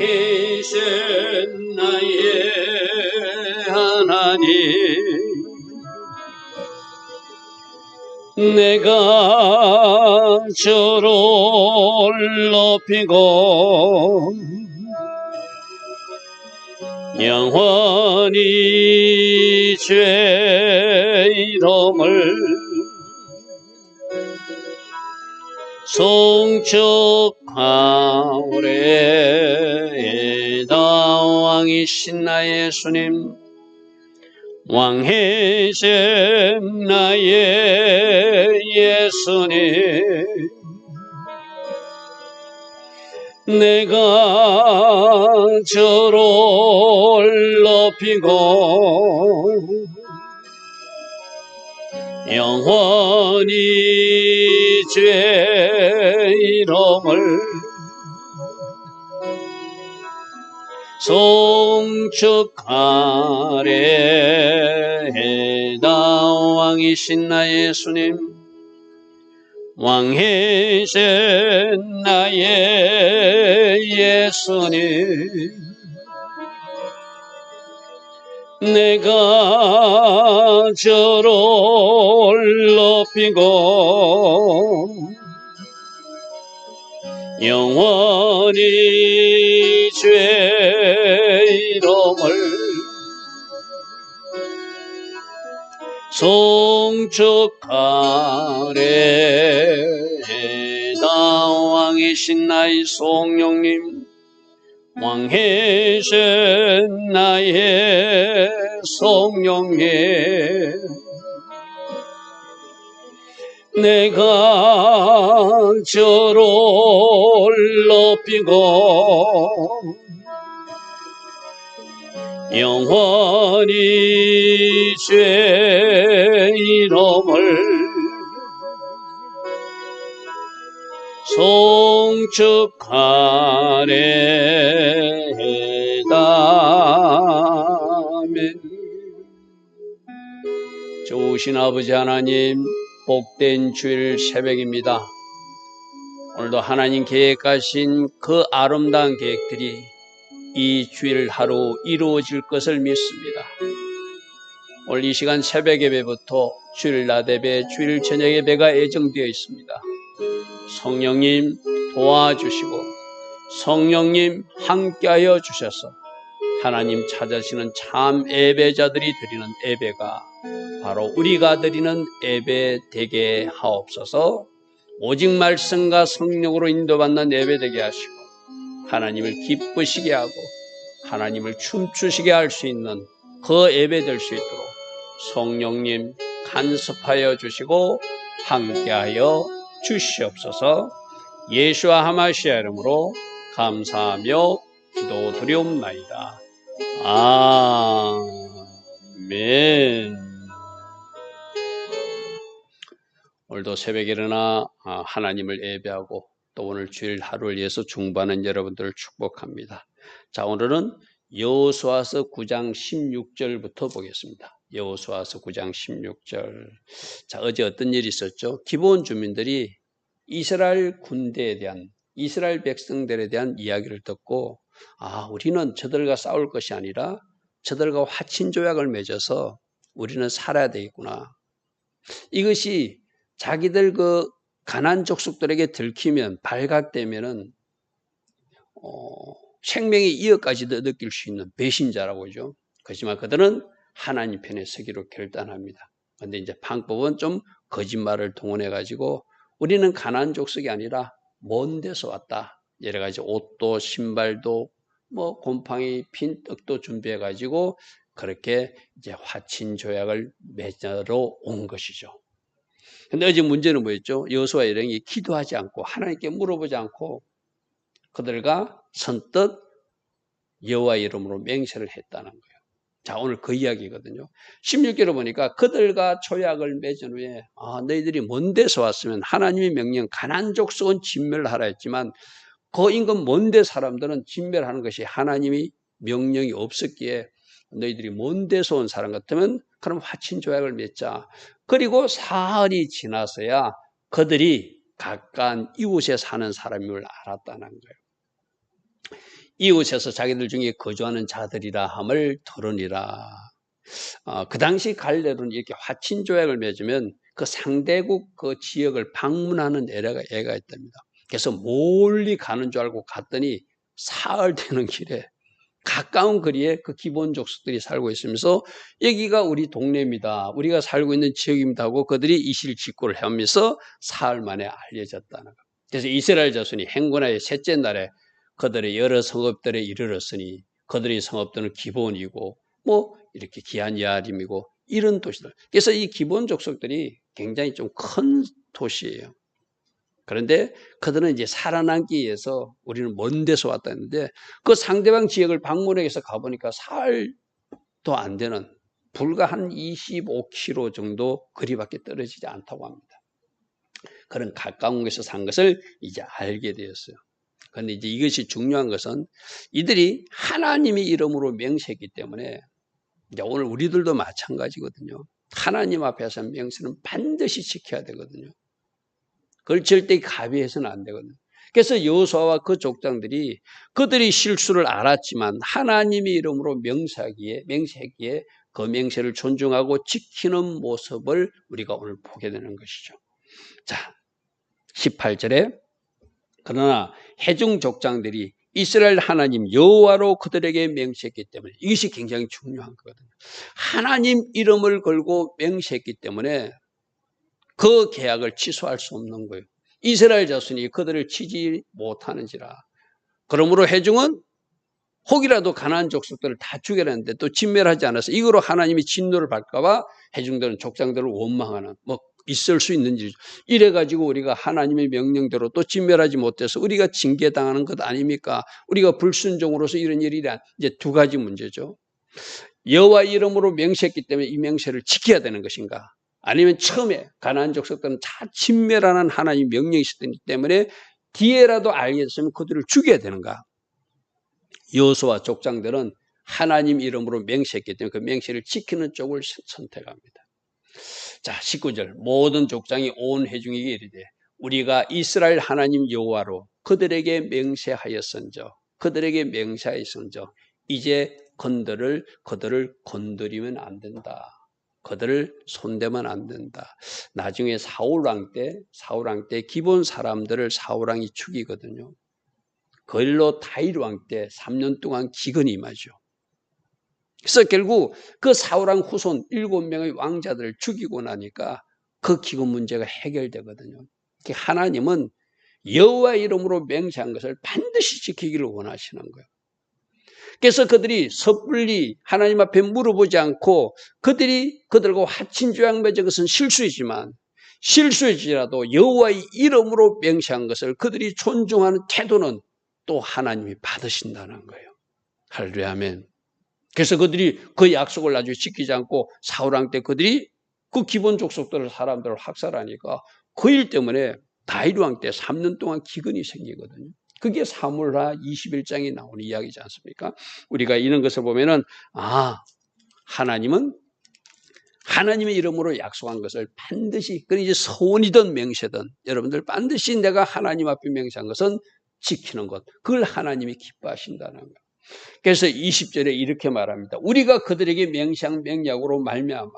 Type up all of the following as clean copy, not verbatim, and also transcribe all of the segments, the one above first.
왕이신 나의 하나님, 내가 주를 높이고 영원히 주의 이름을 송축하오래이다. 왕이신 나의 예수님, 왕이신 나의 예수님, 내가 주를 높이고 영원히 주의 이름을 송축하래이다. 왕이신 나의 예수님, 왕이신 나의 예수님, 내가 주를 높이고 영원히 주의 이름을 송축하래이다. 왕이신 나의 성령님, 왕이신 나의 성령님, 내가 주를 높이고 영원히 주의 이름을 송축하래이다. 아멘. 좋으신 아버지 하나님, 복된 주일 새벽입니다. 오늘도 하나님 계획하신 그 아름다운 계획들이 이 주일 하루 이루어질 것을 믿습니다. 오늘 이 시간 새벽 예배부터 주일 낮 예배, 주일 저녁 예배가 예정되어 있습니다. 성령님 도와주시고 성령님 함께하여 주셔서 하나님 찾으시는 참 예배자들이 드리는 예배가 바로 우리가 드리는 예배 되게 하옵소서. 오직 말씀과 성령으로 인도받는 예배 되게 하시고 하나님을 기쁘시게 하고 하나님을 춤추시게 할 수 있는 그 예배 될 수 있도록 성령님 간섭하여 주시고 함께하여 주시옵소서. 예수와 하마시아 이름으로 감사하며 기도드리옵나이다. 아멘. 오늘도 새벽에 일어나 하나님을 예배하고 또 오늘 주일 하루를 위해서 중보하는 여러분들을 축복합니다. 자, 오늘은 여호수아서 9장 16절부터 보겠습니다. 여호수아서 9장 16절. 자, 어제 어떤 일이 있었죠? 기브온 주민들이 이스라엘 군대에 대한, 이스라엘 백성들에 대한 이야기를 듣고 우리는 저들과 싸울 것이 아니라 저들과 화친 조약을 맺어서 우리는 살아야 되겠구나. 이것이 자기들 그 가나안 족속들에게 들키면, 발각되면은 생명의 이어까지도 느낄 수 있는 배신자라고 하죠. 그렇지만 그들은 하나님 편에 서기로 결단합니다. 그런데 이제 방법은 좀 거짓말을 동원해 가지고 우리는 가나안 족속이 아니라 먼 데서 왔다. 여러 가지 옷도 신발도 뭐 곰팡이 핀 떡도 준비해 가지고 그렇게 이제 화친 조약을 맺으러 온 것이죠. 근데 어제 문제는 뭐였죠? 여호수아 일행이 기도하지 않고 하나님께 물어보지 않고 그들과 선뜻 여호와 이름으로 맹세를 했다는 거예요. 자, 오늘 그 이야기거든요. 16절을 보니까 그들과 조약을 맺은 후에 너희들이 먼 데서 왔으면 하나님의 명령 가나안 족속은 진멸하라 했지만 그 인근 먼 데 사람들은 진멸하는 것이 하나님이 명령이 없었기에 너희들이 먼 데서 온 사람 같으면 그럼 화친 조약을 맺자. 그리고 사흘이 지나서야 그들이 가까운 이웃에 사는 사람임을 알았다는 거예요. 이웃에서 자기들 중에 거주하는 자들이라 함을 들으니라. 그 당시 갈대로는 이렇게 화친 조약을 맺으면 그 상대국 그 지역을 방문하는 애가 있답니다. 그래서 멀리 가는 줄 알고 갔더니 사흘 되는 길에 가까운 거리에 그 기본 족속들이 살고 있으면서 여기가 우리 동네입니다. 우리가 살고 있는 지역입니다 하고 그들이 이실직고를 하면서 사흘 만에 알려졌다는 것. 그래서 이스라엘 자손이 행군하의 셋째 날에 그들의 여러 성읍들에 이르렀으니 그들의 성읍들은 기본이고 뭐 이렇게 기한야림이고 이런 도시들. 그래서 이 기본 족속들이 굉장히 좀 큰 도시예요. 그런데 그들은 이제 살아남기 위해서 우리는 먼 데서 왔다는데 그 상대방 지역을 방문해서 가보니까 사흘도 안 되는 불과 한 25km 정도 거리밖에 떨어지지 않다고 합니다. 그런 가까운 곳에서 산 것을 이제 알게 되었어요. 그런데 이제 이것이 중요한 것은 이들이 하나님의 이름으로 맹세했기 때문에 이제 오늘 우리들도 마찬가지거든요. 하나님 앞에서 맹세는 반드시 지켜야 되거든요. 그걸 절대 가비해서는 안 되거든요. 그래서 여호수아와 그 족장들이 그들이 실수를 알았지만 하나님의 이름으로 맹세하기에 그 맹세를 존중하고 지키는 모습을 우리가 오늘 보게 되는 것이죠. 자, 18절에 그러나 해중 족장들이 이스라엘 하나님 여호와로 그들에게 맹세했기 때문에 이것이 굉장히 중요한 거거든요. 하나님 이름을 걸고 맹세했기 때문에 그 계약을 취소할 수 없는 거예요. 이스라엘 자손이 그들을 치지 못하는지라. 그러므로 해중은 혹이라도 가나안 족속들을 다 죽여라는데 또 진멸하지 않아서 이거로 하나님이 진노를 받을까 봐 해중들은 족장들을 원망하는 뭐 있을 수 있는지 이래가지고 우리가 하나님의 명령대로 또 진멸하지 못해서 우리가 징계당하는 것 아닙니까? 우리가 불순종으로서 이런 일이 이제 두 가지 문제죠. 여호와 이름으로 맹세했기 때문에 이 맹세를 지켜야 되는 것인가? 아니면 처음에 가나안 족속들은 다 진멸하는 하나님 명령이 있었기 때문에 뒤에라도 알게 됐으면 그들을 죽여야 되는가? 여호수아 족장들은 하나님 이름으로 맹세했기 때문에 그 맹세를 지키는 쪽을 선택합니다. 자, 19절 모든 족장이 온 회중에게 이르되 우리가 이스라엘 하나님 여호와로 그들에게 맹세하였은저 이제 그들을 건드리면 안 된다. 그들을 손대면 안 된다. 나중에 사울왕 때 기본 사람들을 사울왕이 죽이거든요. 그 일로 다윗왕 때 3년 동안 기근이 임하죠. 그래서 결국 그 사울왕 후손 7명의 왕자들을 죽이고 나니까 그 기근 문제가 해결되거든요. 하나님은 여호와 이름으로 맹세한 것을 반드시 지키기를 원하시는 거예요. 그래서 그들이 섣불리 하나님 앞에 물어보지 않고 그들과 화친 조약 맺은 것은 실수일지라도 여호와의 이름으로 맹세한 것을 그들이 존중하는 태도는 또 하나님이 받으신다는 거예요. 할렐루야 아멘. 그래서 그들이 그 약속을 나중에 지키지 않고 사울왕 때 그들이 그 기본 족속들을 사람들을 학살하니까 그 일 때문에 다윗왕 때 3년 동안 기근이 생기거든요. 그게 사무엘하 21장에 나오는 이야기지 않습니까? 우리가 이런 것을 보면은 하나님은 하나님의 이름으로 약속한 것을 반드시 그건 이제 서원이든 맹세든 여러분들 반드시 내가 하나님 앞에 맹세한 것은 지키는 것 그걸 하나님이 기뻐하신다는 거예요. 그래서 20절에 이렇게 말합니다. 우리가 그들에게 맹세한 맹약으로 말미암아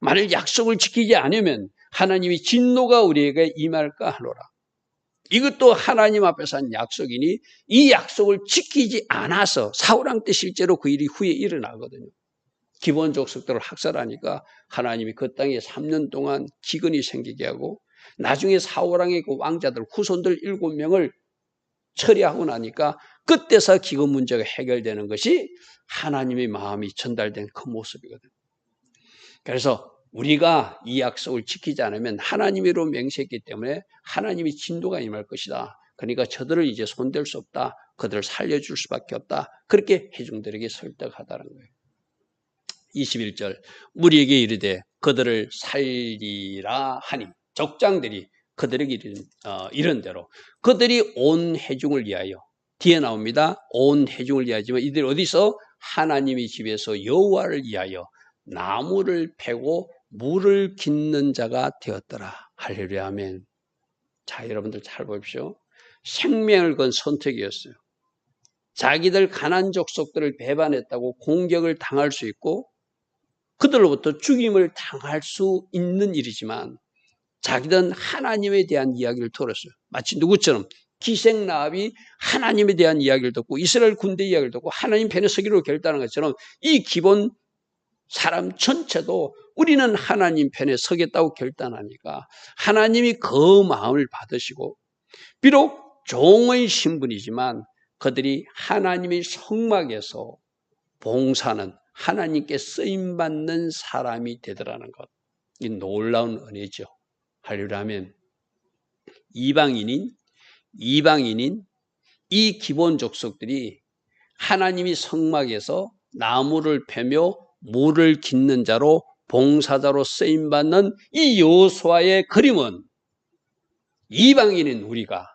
만일 약속을 지키지 않으면 하나님이 진노가 우리에게 임할까 하노라. 이것도 하나님 앞에서 한 약속이니 이 약속을 지키지 않아서 사울왕 때 실제로 그 일이 후에 일어나거든요. 기본 족속들을 학살하니까 하나님이 그 땅에 3년 동안 기근이 생기게 하고 나중에 사울왕의 그 왕자들 후손들 7명을 처리하고 나니까 그때서 기근 문제가 해결되는 것이 하나님의 마음이 전달된 그 모습이거든요. 그래서 우리가 이 약속을 지키지 않으면 하나님으로 맹세했기 때문에 하나님의 진도가 임할 것이다. 그러니까 저들을 이제 손댈 수 없다. 그들을 살려줄 수밖에 없다. 그렇게 회중들에게 설득하다는 거예요. 21절 무리에게 이르되 그들을 살리라 하니 족장들이 그들에게 이른 대로 그들이 온 회중을 위하여 뒤에 나옵니다. 온 회중을 위하지만 이들이 어디서 하나님의 집에서 여호와를 위하여 나무를 패고 물을 깃는 자가 되었더라. 할렐루야 아멘. 자 여러분들 잘 보십시오. 생명을 건 선택이었어요. 자기들 가난 족속들을 배반했다고 공격을 당할 수 있고 그들로부터 죽임을 당할 수 있는 일이지만 자기들은 하나님에 대한 이야기를 들었어요. 마치 누구처럼 기생라합이 하나님에 대한 이야기를 듣고 이스라엘 군대 이야기를 듣고 하나님 편에 서기로 결단한 것처럼 이 기본 사람 전체도 우리는 하나님 편에 서겠다고 결단하니까 하나님이 그 마음을 받으시고 비록 종의 신분이지만 그들이 하나님의 성막에서 봉사는 하나님께 쓰임받는 사람이 되더라는 것. 이 놀라운 은혜죠. 할렐루야 하면 이방인인 이 기본 족속들이 하나님이 성막에서 나무를 패며 물을 깃는 자로 봉사자로 쓰임받는 이 여호수아의 그림은 이방인인 우리가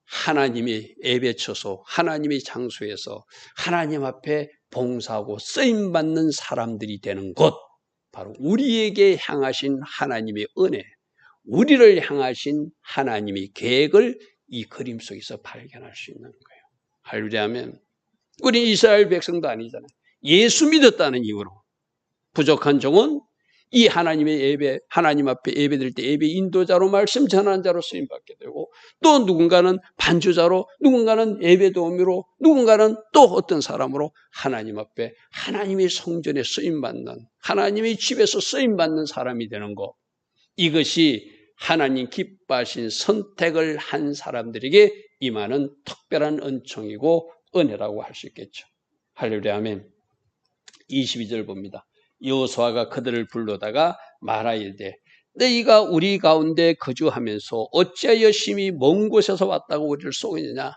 하나님이 예배처소 하나님의 장소에서 하나님 앞에 봉사하고 쓰임받는 사람들이 되는 것 바로 우리에게 향하신 하나님의 은혜 우리를 향하신 하나님의 계획을 이 그림 속에서 발견할 수 있는 거예요. 할렐루야 하면 우리 이스라엘 백성도 아니잖아요. 예수 믿었다는 이유로 부족한 종은 이 하나님의 예배, 하나님 앞에 예배드릴 때 예배 인도자로 말씀 전하는 자로 쓰임받게 되고 또 누군가는 반주자로 누군가는 예배 도우미로 누군가는 또 어떤 사람으로 하나님 앞에 하나님의 성전에 쓰임받는 하나님의 집에서 쓰임받는 사람이 되는 것 이것이 하나님 기뻐하신 선택을 한 사람들에게 임하는 특별한 은총이고 은혜라고 할 수 있겠죠. 할렐루야 아멘. 22절 봅니다. 여호수아가 그들을 불러다가 말하이르되 너희가 우리 가운데 거주하면서 어찌하여 심히 먼 곳에서 왔다고 우리를 쏘느냐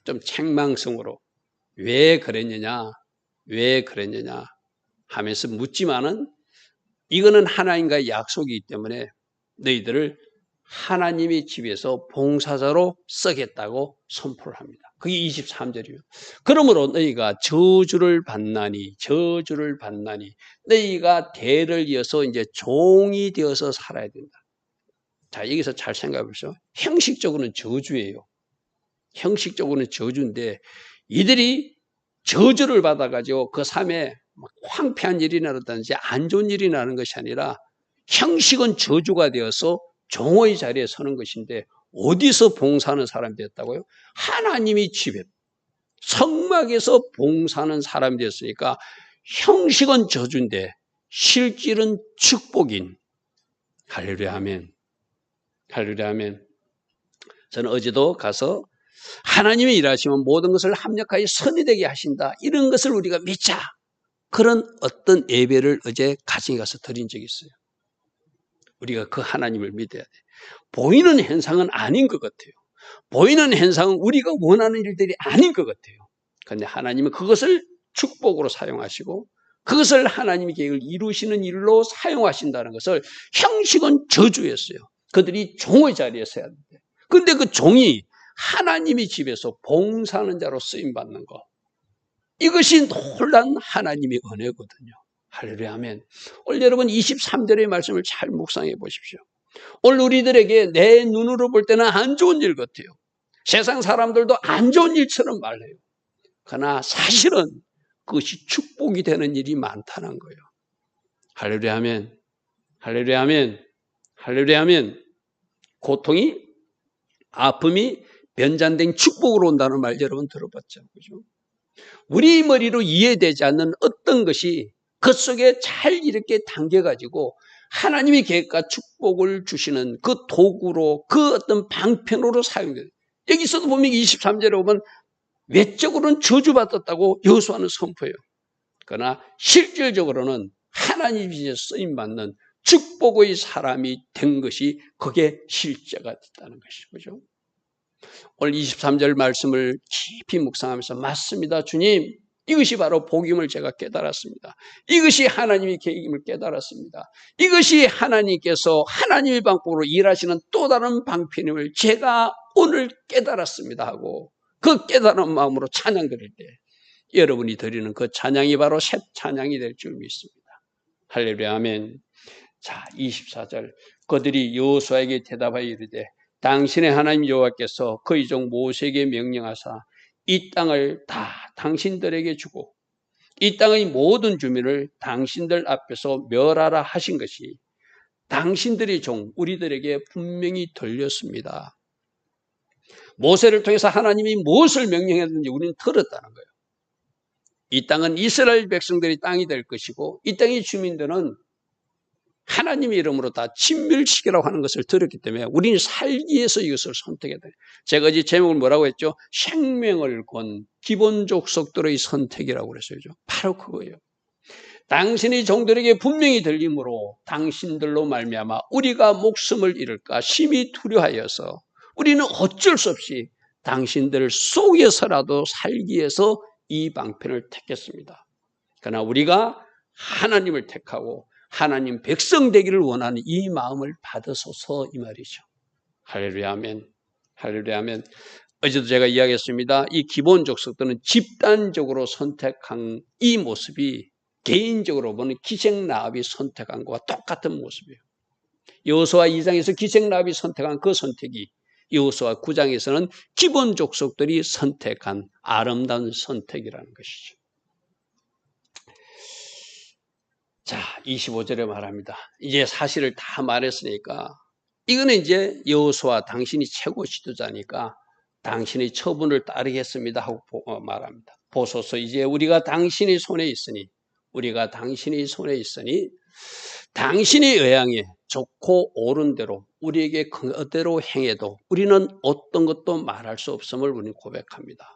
좀 책망성으로 왜 그랬느냐 하면서 묻지만은 이거는 하나님과의 약속이기 때문에 너희들을 하나님의 집에서 봉사자로 쓰겠다고 선포를 합니다. 그게 23절이에요. 그러므로 너희가 저주를 받나니 너희가 대를 이어서 이제 종이 되어서 살아야 된다. 자, 여기서 잘 생각해 보세요. 형식적으로는 저주예요. 형식적으로는 저주인데 이들이 저주를 받아가지고 그 삶에 황폐한 일이 나든지 안 좋은 일이 나는 것이 아니라 형식은 저주가 되어서 종의 자리에 서는 것인데 어디서 봉사하는 사람이 됐다고요? 하나님의 집에 성막에서 봉사하는 사람이 됐으니까 형식은 저주인데 실질은 축복인 할렐루야 아멘. 할렐루야 아멘. 저는 어제도 가서 하나님이 일하시면 모든 것을 합력하여 선이 되게 하신다. 이런 것을 우리가 믿자. 그런 어떤 예배를 어제 가정에 가서 드린 적이 있어요. 우리가 그 하나님을 믿어야 돼. 보이는 현상은 아닌 것 같아요. 보이는 현상은 우리가 원하는 일들이 아닌 것 같아요. 그런데 하나님은 그것을 축복으로 사용하시고 그것을 하나님의 계획을 이루시는 일로 사용하신다는 것을 형식은 저주였어요. 그들이 종의 자리에 서야 되는데 그런데 그 종이 하나님의 집에서 봉사하는 자로 쓰임받는 것 이것이 놀란 하나님의 은혜거든요. 할렐루야 아멘. 오늘 여러분 23절의 말씀을 잘 묵상해 보십시오. 오늘 우리들에게 내 눈으로 볼 때는 안 좋은 일 같아요. 세상 사람들도 안 좋은 일처럼 말해요. 그러나 사실은 그것이 축복이 되는 일이 많다는 거예요. 할렐루야 아멘. 할렐루야 아멘. 할렐루야 아멘. 고통이 아픔이 변잔된 축복으로 온다는 말 여러분 들어봤죠? 그죠? 우리 머리로 이해되지 않는 어떤 것이 그 속에 잘 이렇게 당겨가지고 하나님의 계획과 축복을 주시는 그 도구로 그 어떤 방편으로 사용돼요. 여기서도 보면 23절에 보면 외적으로는 저주받았다고 여호수아는 선포해요. 그러나 실질적으로는 하나님이 이제 쓰임받는 축복의 사람이 된 것이 그게 실제가 됐다는 것이죠. 오늘 23절 말씀을 깊이 묵상하면서 맞습니다. 주님, 이것이 바로 복임을 제가 깨달았습니다. 이것이 하나님의 계획임을 깨달았습니다. 이것이 하나님께서 하나님의 방법으로 일하시는 또 다른 방편임을 제가 오늘 깨달았습니다 하고 그 깨달은 마음으로 찬양 드릴 때 여러분이 드리는 그 찬양이 바로 새 찬양이 될 줄 믿습니다. 할렐루야 아멘. 자, 24절 그들이 여호수아에게 대답하여 이르되 당신의 하나님 여호와께서 그의 종 모세에게 명령하사 이 땅을 다 당신들에게 주고 이 땅의 모든 주민을 당신들 앞에서 멸하라 하신 것이 당신들의 종 우리들에게 분명히 들렸습니다. 모세를 통해서 하나님이 무엇을 명령했는지 우리는 들었다는 거예요. 이 땅은 이스라엘 백성들의 땅이 될 것이고 이 땅의 주민들은 하나님의 이름으로 다 진멸시키라고 하는 것을 들었기 때문에 우리는 살기 위해서 이것을 선택해야 돼요. 제가 이 제목을 뭐라고 했죠? 생명을 건 기본 족속들의 선택이라고 그랬어요. 바로 그거예요. 당신의 종들에게 분명히 들림으로 당신들로 말미암아 우리가 목숨을 잃을까 심히 두려워하여서 우리는 어쩔 수 없이 당신들 속에서라도 살기 위해서 이 방편을 택했습니다. 그러나 우리가 하나님을 택하고 하나님 백성 되기를 원하는 이 마음을 받으소서 이 말이죠. 할렐루야 아멘. 할렐루야 아멘. 어제도 제가 이야기했습니다. 이 기본 족속들은 집단적으로 선택한 이 모습이 개인적으로 보는 기생라합이 선택한 것과 똑같은 모습이에요. 여호수아 2장에서 기생라합이 선택한 그 선택이 여호수아 9장에서는 기본 족속들이 선택한 아름다운 선택이라는 것이죠. 자, 25절에 말합니다. 이제 사실을 다 말했으니까 이거는 이제 여호수아 당신이 최고 지도자니까 당신의 처분을 따르겠습니다 하고 말합니다. 보소서 이제 우리가 당신의 손에 있으니 당신의 의향에 좋고 옳은 대로 우리에게 그대로 행해도 우리는 어떤 것도 말할 수 없음을 우리는 고백합니다.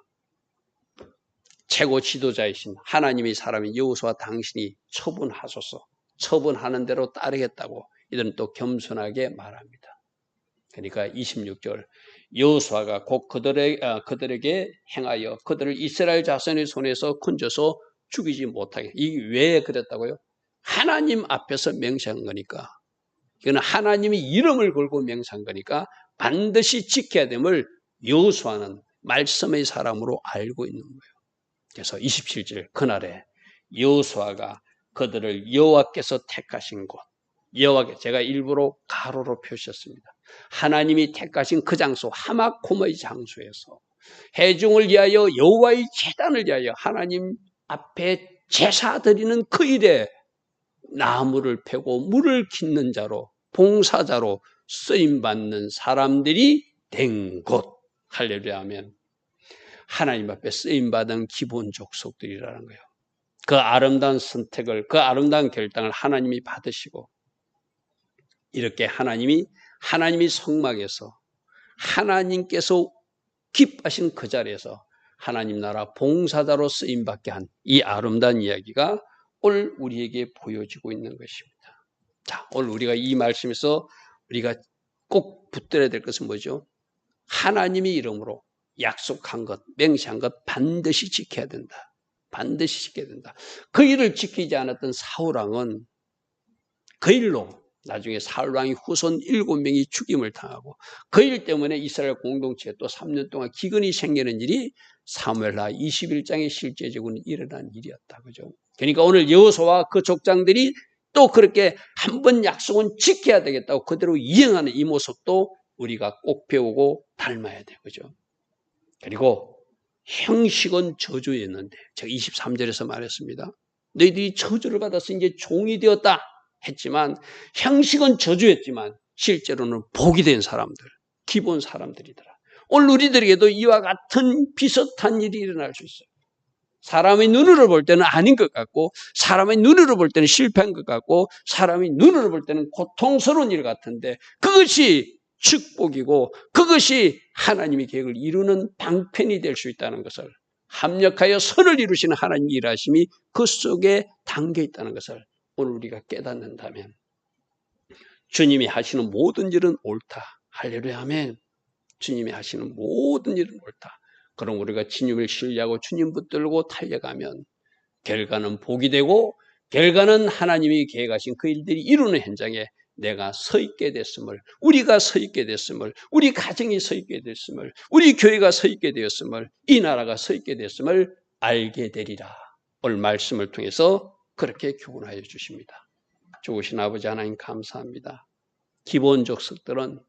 최고 지도자이신 하나님의 사람인 여호수아 당신이 처분하소서. 처분하는 대로 따르겠다고 이들은 또 겸손하게 말합니다. 그러니까 26절 여호수아가 곧 그들에게 행하여 그들을 이스라엘 자손의 손에서 건져서 죽이지 못하게. 이게 왜 그랬다고요? 하나님 앞에서 맹세한 거니까. 이거는 하나님의 이름을 걸고 맹세한 거니까 반드시 지켜야 됨을 여호수아는 말씀의 사람으로 알고 있는 거예요. 그래서 27절 그날에 여호수아가 그들을 여호와께서 택하신 곳, 여호와께 제가 일부러 가로로 표시했습니다. 하나님이 택하신 그 장소 하마콤의 장소에서 회중을 위하여 여호와의 제단을 위하여 하나님 앞에 제사 드리는 그 일에 나무를 패고 물을 깃는 자로 봉사자로 쓰임받는 사람들이 된 곳. 할렐루야 아멘. 하나님 앞에 쓰임받은 기본 족속들이라는 거예요. 그 아름다운 선택을, 그 아름다운 결단을 하나님이 받으시고 이렇게 하나님이 성막에서 하나님께서 기뻐하신 그 자리에서 하나님 나라 봉사자로 쓰임받게 한 이 아름다운 이야기가 오늘 우리에게 보여지고 있는 것입니다. 자, 오늘 우리가 이 말씀에서 우리가 꼭 붙들어야 될 것은 뭐죠? 하나님의 이름으로 약속한 것, 맹세한 것 반드시 지켜야 된다. 반드시 지켜야 된다. 그 일을 지키지 않았던 사울왕은 그 일로 나중에 사울왕이 후손 7명이 죽임을 당하고 그 일 때문에 이스라엘 공동체에 또 3년 동안 기근이 생기는 일이 사무엘하 21장에 실제적으로 일어난 일이었다. 그죠? 그러니까 오늘 여호수아와 그 족장들이 또 그렇게 한번 약속은 지켜야 되겠다고 그대로 이행하는 이 모습도 우리가 꼭 배우고 닮아야 돼요. 그죠? 그리고 형식은 저주였는데 제가 23절에서 말했습니다. 너희들이 저주를 받아서 이제 종이 되었다 했지만 형식은 저주였지만 실제로는 복이 된 사람들, 기본 사람들이더라. 오늘 우리들에게도 이와 같은 비슷한 일이 일어날 수 있어요. 사람의 눈으로 볼 때는 아닌 것 같고 사람의 눈으로 볼 때는 실패한 것 같고 사람의 눈으로 볼 때는 고통스러운 일 같은데 그것이 축복이고 그것이 하나님의 계획을 이루는 방편이 될 수 있다는 것을 합력하여 선을 이루시는 하나님의 일하심이 그 속에 담겨 있다는 것을 오늘 우리가 깨닫는다면 주님이 하시는 모든 일은 옳다. 할렐루야 아멘. 주님이 하시는 모든 일은 옳다. 그럼 우리가 주님을 신뢰하고 주님 붙들고 달려가면 결과는 복이 되고 결과는 하나님이 계획하신 그 일들이 이루는 현장에 내가 서 있게 됐음을, 우리가 서 있게 됐음을, 우리 가정이 서 있게 됐음을, 우리 교회가 서 있게 되었음을, 이 나라가 서 있게 됐음을 알게 되리라. 오늘 말씀을 통해서 그렇게 교훈하여 주십니다. 좋으신 아버지 하나님 감사합니다. 기본적 석들은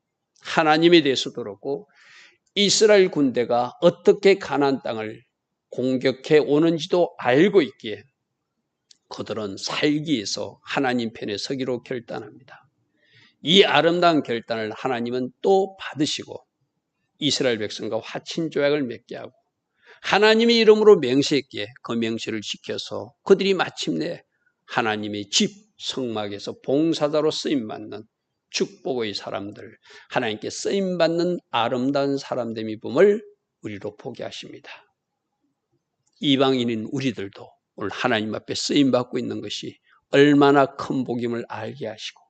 하나님에 대해서도 그렇고 이스라엘 군대가 어떻게 가나안 땅을 공격해 오는지도 알고 있기에 그들은 살기 위해서 하나님 편에 서기로 결단합니다. 이 아름다운 결단을 하나님은 또 받으시고 이스라엘 백성과 화친 조약을 맺게 하고 하나님의 이름으로 맹세했기에 그 맹세를 지켜서 그들이 마침내 하나님의 집 성막에서 봉사자로 쓰임받는 축복의 사람들, 하나님께 쓰임받는 아름다운 사람됨이 봄을 우리로 보게 하십니다. 이방인인 우리들도 오늘 하나님 앞에 쓰임받고 있는 것이 얼마나 큰 복임을 알게 하시고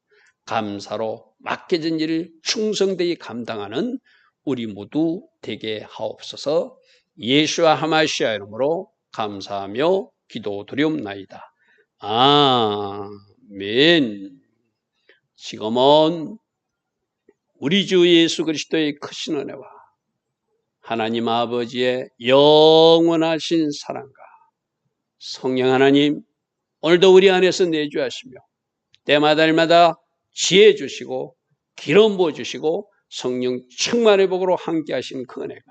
감사로 맡겨진 일을 충성되이 감당하는 우리 모두 되게 하옵소서. 예수와 하마시아 이름으로 감사하며 기도드리옵나이다. 아멘. 지금은 우리 주 예수 그리스도의 크신 은혜와 하나님 아버지의 영원하신 사랑과 성령 하나님 오늘도 우리 안에서 내주하시며 때마다 지혜 주시고 기름 부어주시고 성령 충만의 복으로 함께 하신 그 은혜가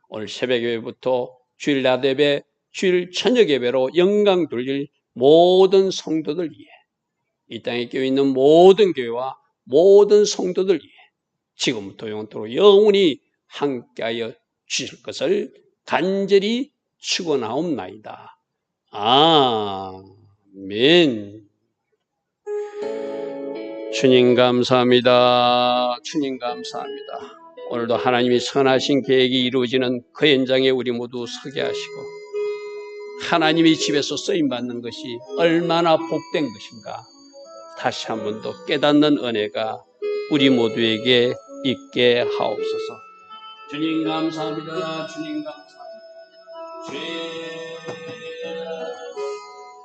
오늘 새벽 예배부터 주일 낮 예배, 주일 저녁 예배로 영광 돌릴 모든 성도들 위해 이 땅에 껴있는 모든 교회와 모든 성도들 위해 지금부터 영원토록 영원히 함께하여 주실 것을 간절히 축원하옵나이다. 아멘. 주님 감사합니다. 주님 감사합니다. 오늘도 하나님이 선하신 계획이 이루어지는 그 현장에 우리 모두 서게 하시고 하나님의 집에서 쓰임받는 것이 얼마나 복된 것인가 다시 한 번 더 깨닫는 은혜가 우리 모두에게 있게 하옵소서. 주님 감사합니다. 주님 감사합니다.